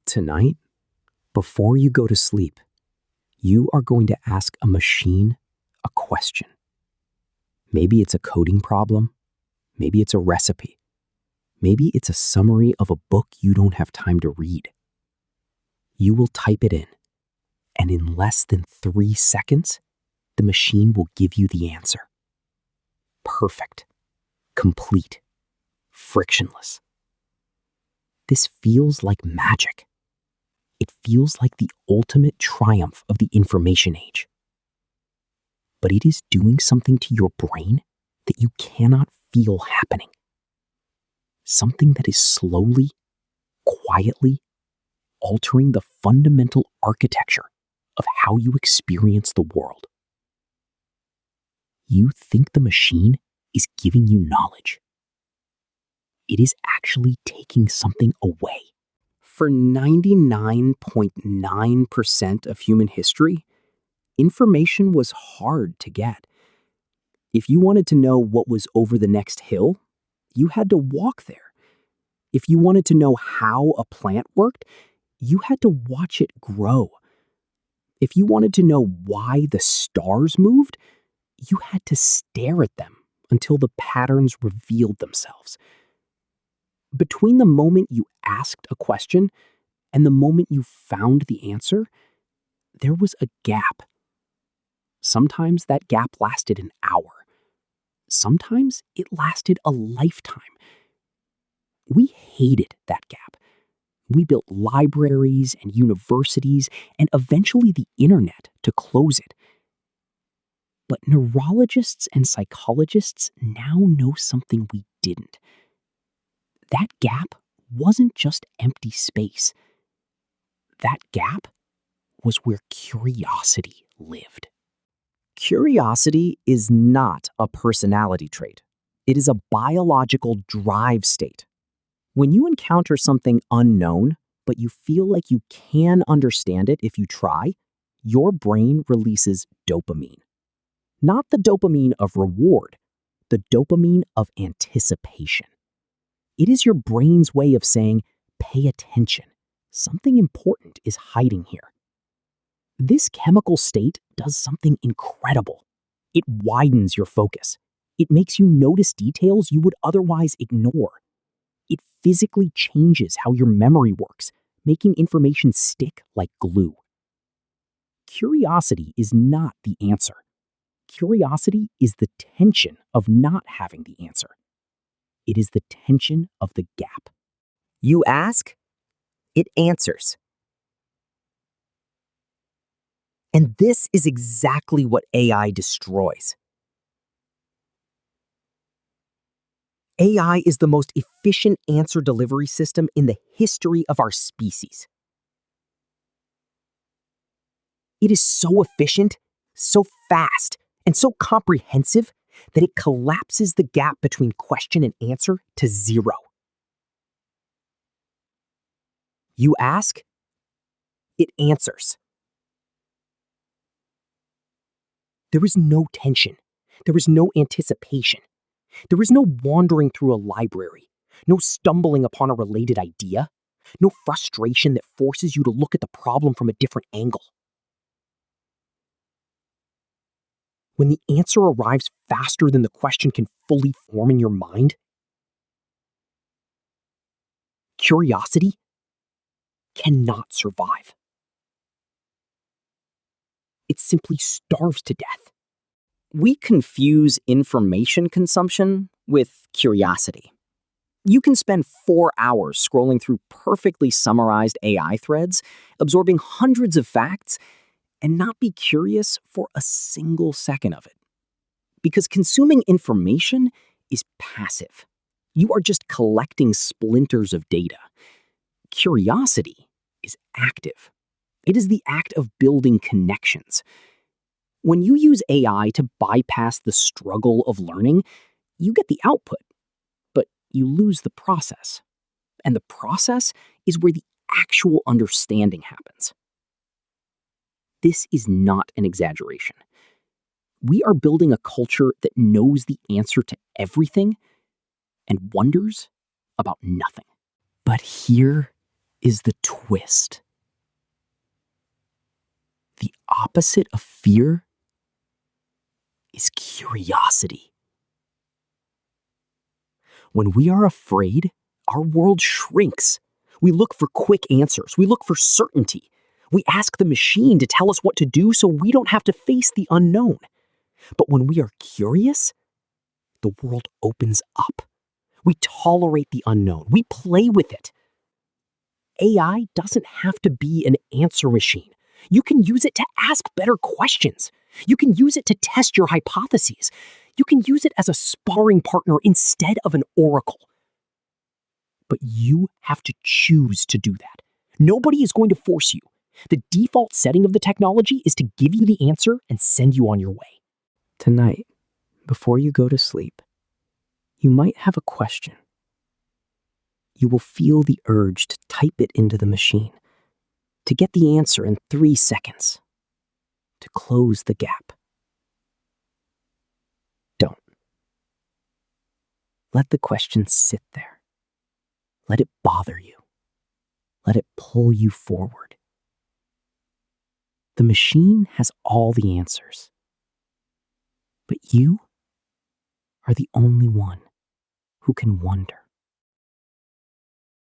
Tonight, before you go to sleep, you are going to ask a machine a question. Maybe it's a coding problem. Maybe it's a recipe. Maybe it's a summary of a book you don't have time to read. You will type it in, and in less than 3 seconds, the machine will give you the answer. Perfect, complete, frictionless. This feels like magic. It feels like the ultimate triumph of the information age. But it is doing something to your brain that you cannot feel happening. Something that is slowly, quietly altering the fundamental architecture of how you experience the world. You think the machine is giving you knowledge. It is actually taking something away. For 99.9% of human history, information was hard to get. If you wanted to know what was over the next hill, you had to walk there. If you wanted to know how a plant worked, you had to watch it grow. If you wanted to know why the stars moved, you had to stare at them until the patterns revealed themselves. Between the moment you asked a question and the moment you found the answer, there was a gap. Sometimes that gap lasted an hour. Sometimes it lasted a lifetime. We hated that gap. We built libraries and universities and eventually the internet to close it. But neurologists and psychologists now know something we didn't. That gap wasn't just empty space. That gap was where curiosity lived. Curiosity is not a personality trait. It is a biological drive state. When you encounter something unknown, but you feel like you can understand it if you try, your brain releases dopamine. Not the dopamine of reward, the dopamine of anticipation. It is your brain's way of saying, pay attention. Something important is hiding here. This chemical state does something incredible. It widens your focus. It makes you notice details you would otherwise ignore. It physically changes how your memory works, making information stick like glue. Curiosity is not the answer. Curiosity is the tension of not having the answer. It is the tension of the gap. You ask, it answers. And this is exactly what AI destroys. AI is the most efficient answer delivery system in the history of our species. It is so efficient, so fast, and so comprehensive that it collapses the gap between question and answer to zero. You ask, it answers. There is no tension. There is no anticipation. There is no wandering through a library, no stumbling upon a related idea, no frustration that forces you to look at the problem from a different angle. When the answer arrives faster than the question can fully form in your mind, curiosity cannot survive. It simply starves to death. We confuse information consumption with curiosity. You can spend 4 hours scrolling through perfectly summarized AI threads, absorbing hundreds of facts, and not be curious for a single second of it. Because consuming information is passive. You are just collecting splinters of data. Curiosity is active. It is the act of building connections. When you use AI to bypass the struggle of learning, you get the output, but you lose the process. And the process is where the actual understanding happens. This is not an exaggeration. We are building a culture that knows the answer to everything and wonders about nothing. But here is the twist. The opposite of fear is curiosity. When we are afraid, our world shrinks. We look for quick answers. We look for certainty. We ask the machine to tell us what to do so we don't have to face the unknown. But when we are curious, the world opens up. We tolerate the unknown. We play with it. AI doesn't have to be an answer machine. You can use it to ask better questions. You can use it to test your hypotheses. You can use it as a sparring partner instead of an oracle. But you have to choose to do that. Nobody is going to force you. The default setting of the technology is to give you the answer and send you on your way. Tonight, before you go to sleep, you might have a question. You will feel the urge to type it into the machine, to get the answer in 3 seconds, to close the gap. Don't. Let the question sit there. Let it bother you. Let it pull you forward. The machine has all the answers, but you are the only one who can wonder.